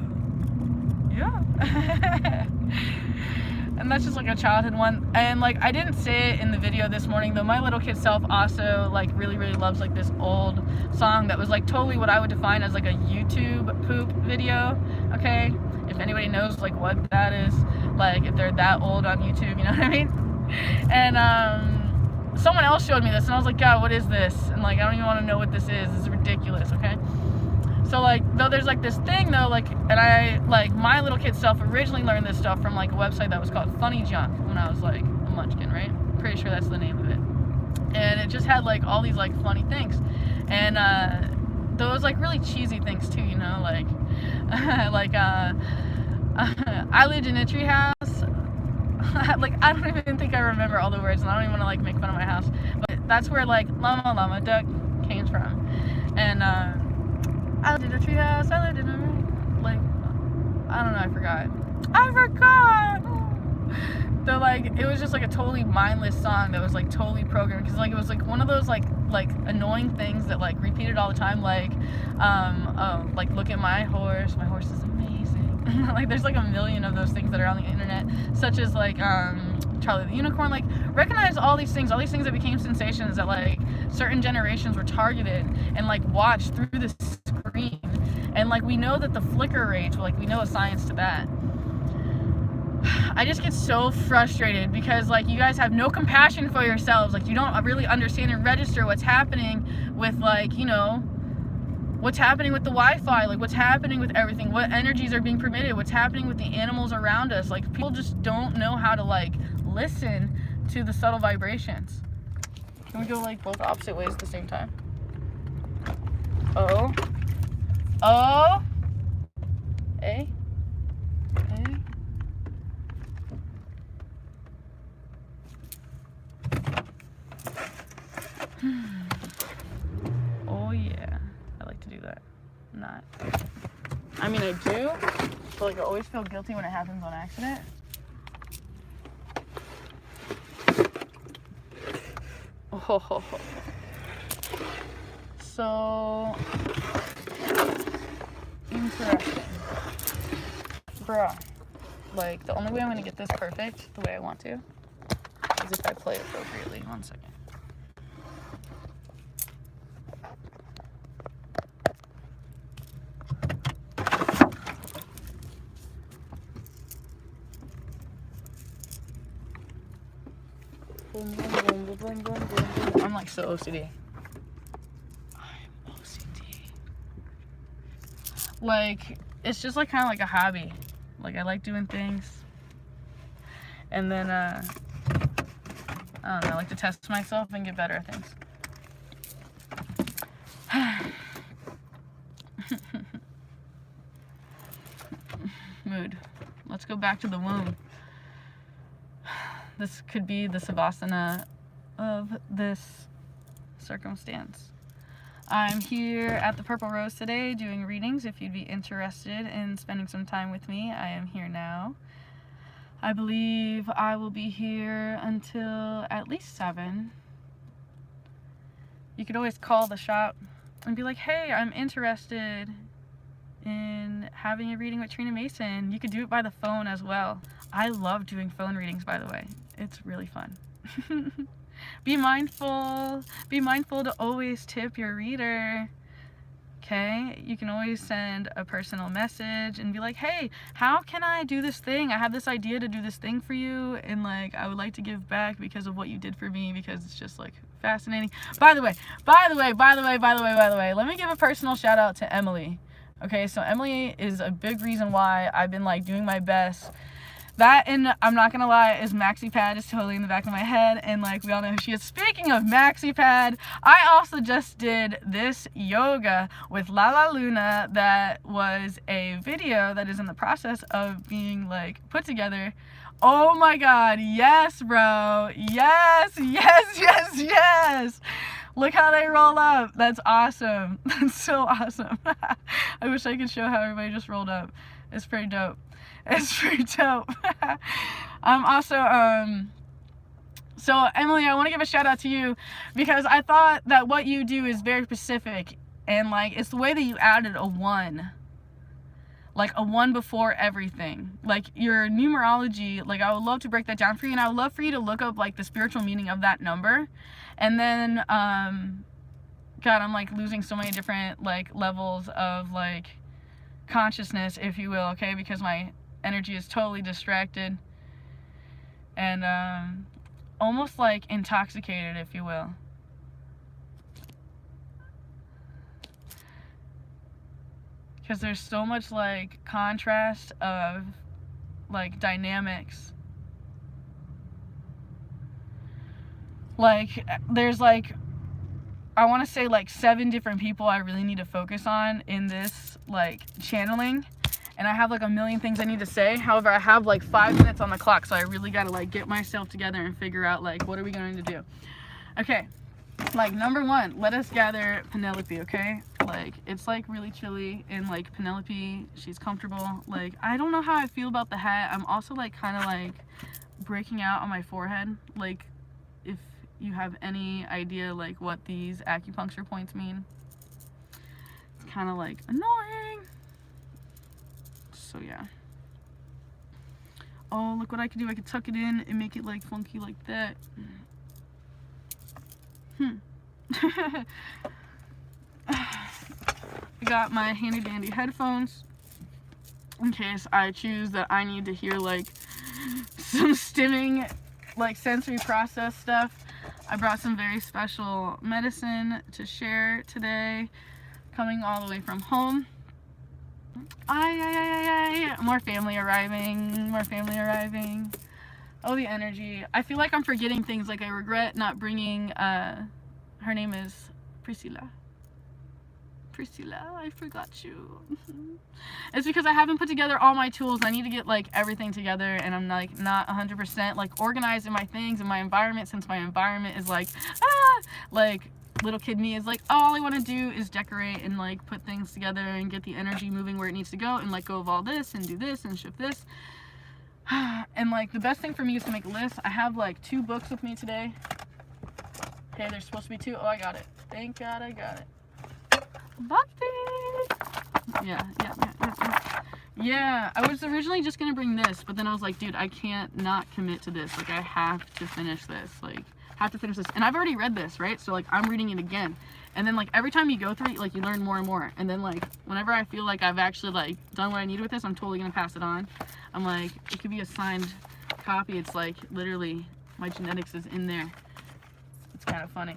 And that's just like a childhood one. And like I didn't say it in the video this morning, though my little kid self also like really loves like this old song that was like totally what I would define as like a YouTube poop video. Okay, if anybody knows like what that is, like if they're that old on YouTube, you know what I mean? And someone else showed me this, and I was like, God, what is this? And like I don't even want to know what this is. This is ridiculous. Okay, so like though there's like this thing though, like, and I like my little kid self originally learned this stuff from like a website that was called Funny Junk when I was like a munchkin, right? Pretty sure that's the name of it. And it just had like all these like funny things, and those like really cheesy things too, you know, like Like, I lived in a treehouse. Like, I don't even think I remember all the words, and I don't even want to, like, make fun of my house. But that's where, like, llama, llama, duck came from. And, I lived in a treehouse. I lived in a, like, I don't know, I forgot. So, like, it was just, like, a totally mindless song that was, like, totally programmed. Because, like, it was, like, one of those, like annoying things that, like, repeated all the time. Like, like, look at my horse is amazing. Like, there's, like, a million of those things that are on the internet. Such as, like, Charlie the Unicorn. Like, recognize all these things that became sensations that, like, certain generations were targeted and, like, watched through the screen. And, like, we know that the flicker rate, like, we know a science to that. I just get so frustrated because, like, you guys have no compassion for yourselves. Like, you don't really understand and register what's happening with, like, you know, what's happening with the Wi-Fi, like, what's happening with everything, what energies are being permitted, what's happening with the animals around us. Like, people just don't know how to, like, listen to the subtle vibrations. Can we go, like, both opposite ways at the same time? Oh. A. Oh yeah, I like to do that. Not. I mean, I do, but, like, I always feel guilty when it happens on accident. Oh. So interesting, bruh. Like, the only way I'm gonna get this perfect the way I want to is if I play it appropriately. 1 second. Boom, boom, boom, boom, boom, boom, boom. I'm, like, so OCD. I'm OCD. Like, it's just, like, kind of like a hobby. Like, I like doing things. And then, I don't know, I like to test myself and get better at things. Mood. Let's go back to the womb. This could be the Savasana of this circumstance. I'm here at the Purple Rose today doing readings. If you'd be interested in spending some time with me, I am here now. I believe I will be here until at least 7. You could always call the shop and be like, hey, I'm interested in having a reading with Trina Mason. You could do it by the phone as well. I love doing phone readings, by the way. It's really fun. Be mindful to always tip your reader. Okay, you can always send a personal message and be like, hey, how can I do this thing? I have this idea to do this thing for you, and, like, I would like to give back because of what you did for me, because it's just, like, fascinating. By the way, let me give a personal shout out to Emily. Okay, so Emily is a big reason why I've been, like, doing my best. That, and I'm not gonna lie, is MaxiPad is totally in the back of my head, and, like, we all know who she is. Speaking of MaxiPad, I also just did this yoga with Lala Luna that was a video that is in the process of being, like, put together. Oh my god, yes, bro. Yes. Look how they roll up. That's awesome. That's so awesome. I wish I could show how everybody just rolled up. It's pretty dope. I'm also, so Emily, I want to give a shout out to you because I thought that what you do is very specific, and, like, it's the way that you added a 1. Like, a 1 before everything. Like, your numerology, like, I would love to break that down for you, and I would love for you to look up, like, the spiritual meaning of that number. And then, God, I'm, like, losing so many different, like, levels of, like, consciousness, if you will, okay? Because my energy is totally distracted and, almost, like, intoxicated, if you will. Because there's so much, like, contrast of, like, dynamics. Like, there's, like, I want to say, like, 7 different people I really need to focus on in this, like, channeling. and I have like a million things I need to say. However, I have like 5 minutes on the clock, so I really gotta like get myself together and figure out like what are we going to do. Okay, like number one, let us gather Penelope, okay? Like it's like really chilly, and like Penelope, she's comfortable. Like I don't know how I feel about the hat. I'm also like kind of like breaking out on my forehead. Like if you have any idea like what these acupuncture points mean, it's kind of like annoying. So yeah. Oh, look what I could do. I could tuck it in and make it like funky like that. I got my handy dandy headphones in case I choose that I need to hear like some stimming, like sensory process stuff. I brought some very special medicine to share today, coming all the way from home. More family arriving, more family arriving. Oh, the energy. I feel like I'm forgetting things. Like I regret not bringing, her name is Priscilla. Priscilla, I forgot you. It's because I haven't put together all my tools. I need to get like everything together, and I'm like not 100% like organized in my things and my environment, since my environment is like, like little kid me is like, all I want to do is decorate and like put things together and get the energy moving where it needs to go, and let go of all this and do this and shift this. And like the best thing for me is to make a list. I have like 2 books with me today. Okay, there's supposed to be 2. Oh, I got it. Thank God I got it. Yeah, I was originally just gonna bring this, but then I was like, dude, I can't not commit to this. Like I have to finish this. Like have to finish this. And I've already read this, right? So like I'm reading it again. And then like every time you go through it, like you learn more and more. And then like whenever I feel like I've actually like done what I need with this, I'm totally gonna pass it on. I'm like, it could be a signed copy. It's like literally my genetics is in there. It's kind of funny.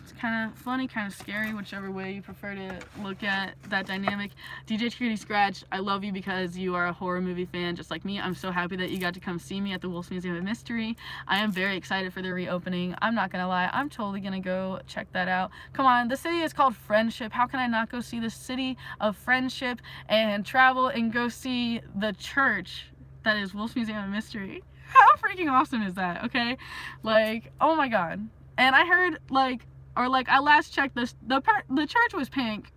It's kind of funny, kind of scary, whichever way you prefer to look at that dynamic. DJ Cutie Scratch, I love you because you are a horror movie fan just like me. I'm so happy that you got to come see me at the Wolf's Museum of Mystery. I am very excited for the reopening. I'm not gonna lie, I'm totally gonna go check that out. Come on, the city is called Friendship. How can I not go see the city of Friendship and travel and go see the church that is Wolf's Museum of Mystery? How freaking awesome is that, okay? Like, oh my god. And I heard like, or like I last checked this, the church was pink.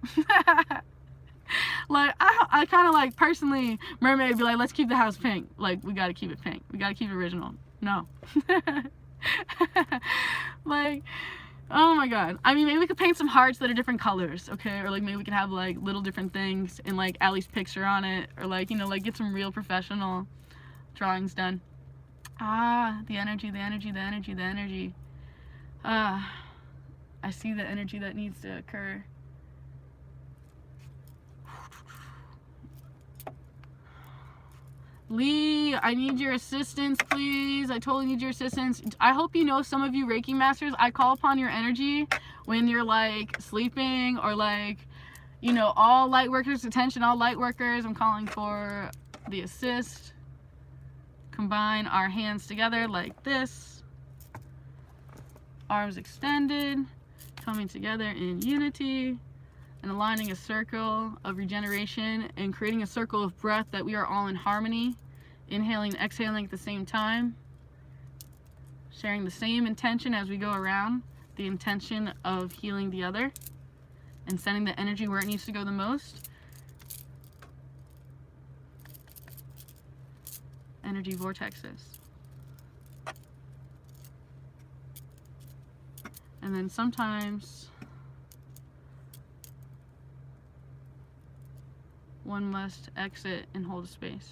Like I kind of like personally, Mermaid would be like, let's keep the house pink. Like we gotta keep it pink. We gotta keep it original. No. Like, oh my god. I mean, maybe we could paint some hearts that are different colors, okay? Or like maybe we could have like little different things and like Allie's picture on it, or like, you know, like get some real professional drawings done. Ah, the energy, the energy, the energy, the energy. I see the energy that needs to occur. Lee, I need your assistance, please. I totally need your assistance. I hope you know, some of you Reiki masters, I call upon your energy when you're like sleeping, or like, you know, all light workers, attention, all light workers. I'm calling for the assist. Combine our hands together like this. Arms extended, coming together in unity, and aligning a circle of regeneration and creating a circle of breath that we are all in harmony, inhaling and exhaling at the same time, sharing the same intention as we go around, the intention of healing the other and sending the energy where it needs to go the most. Energy vortexes. And then sometimes one must exit and hold a space.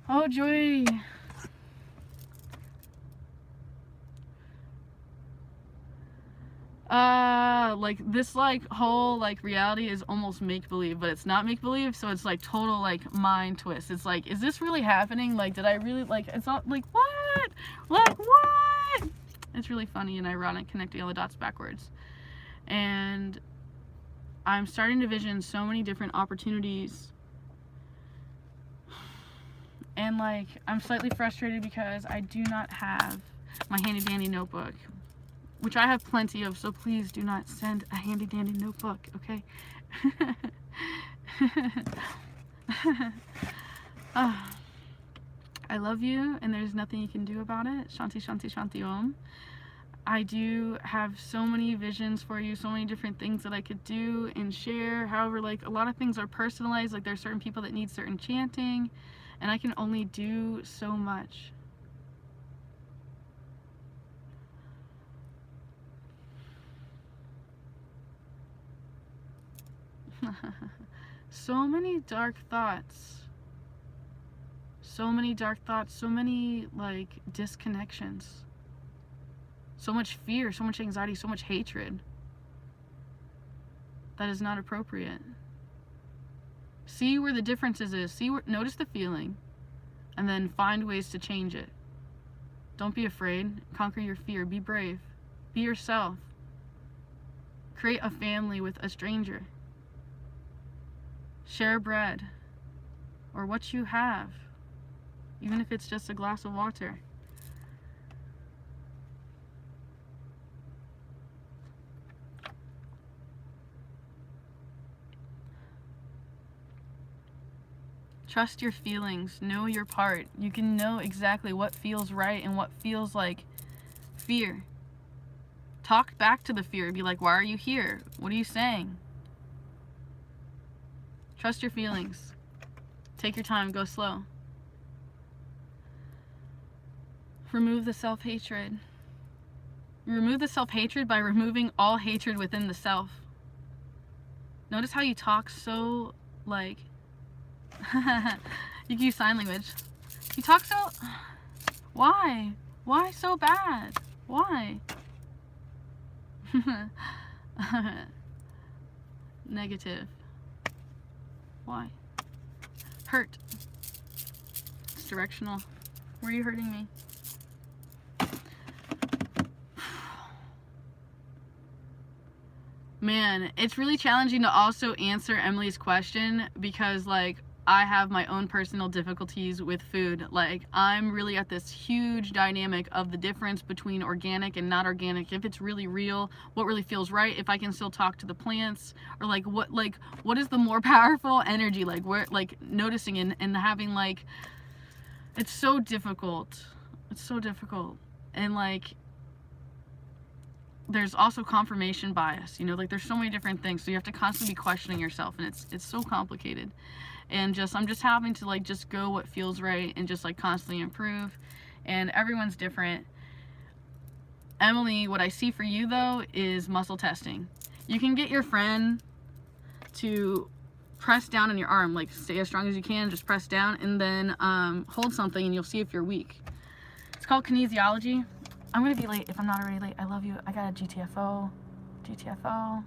Oh, joy. Like this like whole like reality is almost make-believe, but it's not make-believe, so it's like total like mind twist. It's like, is this really happening? Like, did I really, like, it's not like, what? Like, what? It's really funny and ironic, connecting all the dots backwards. And I'm starting to vision so many different opportunities. And like, I'm slightly frustrated because I do not have my handy dandy notebook. which I have plenty of, so please do not send a handy dandy notebook, okay? I love you, and there's nothing you can do about it. Shanti, Shanti, Shanti Om. I do have so many visions for you, so many different things that I could do and share. However, like, a lot of things are personalized. Like, there's certain people that need certain chanting, and I can only do so much. So many dark thoughts. So many dark thoughts, so many, like, disconnections. So much fear, so much anxiety, so much hatred. That is not appropriate. See where the differences is. Notice the feeling, and then find ways to change it. Don't be afraid. Conquer your fear. Be brave. Be yourself. Create a family with a stranger. Share bread, or what you have, even if it's just a glass of water. Trust your feelings. Know your part. You can know exactly what feels right and what feels like fear. Talk back to the fear. Be like, why are you here? What are you saying? Trust your feelings. Take your time. Go slow. Remove the self-hatred. Remove the self-hatred by removing all hatred within the self. Notice how you talk so, like... you can use sign language. You talk so... Why? Why so bad? Why? Negative. Why? Hurt. It's directional. Where are you hurting me? Man, it's really challenging to also answer Emily's question because, like, I have my own personal difficulties with food. Like, I'm really at this huge dynamic of the difference between organic and not organic. If it's really real, what really feels right, if I can still talk to the plants, or like what is the more powerful energy, like where, like, noticing and having, like, it's so difficult. It's so difficult. And, like, there's also confirmation bias, you know, like, there's so many different things, so you have to constantly be questioning yourself, and it's so complicated. And I'm just having to, like, just go what feels right and just, like, constantly improve. And everyone's different. Emily, what I see for you, though, is muscle testing. You can get your friend to press down on your arm, like, stay as strong as you can, just press down, and then hold something, and you'll see if you're weak. It's called kinesiology. I'm gonna be late if I'm not already late. I love you. I got a GTFO. GTFO.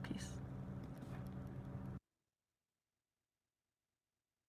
Peace.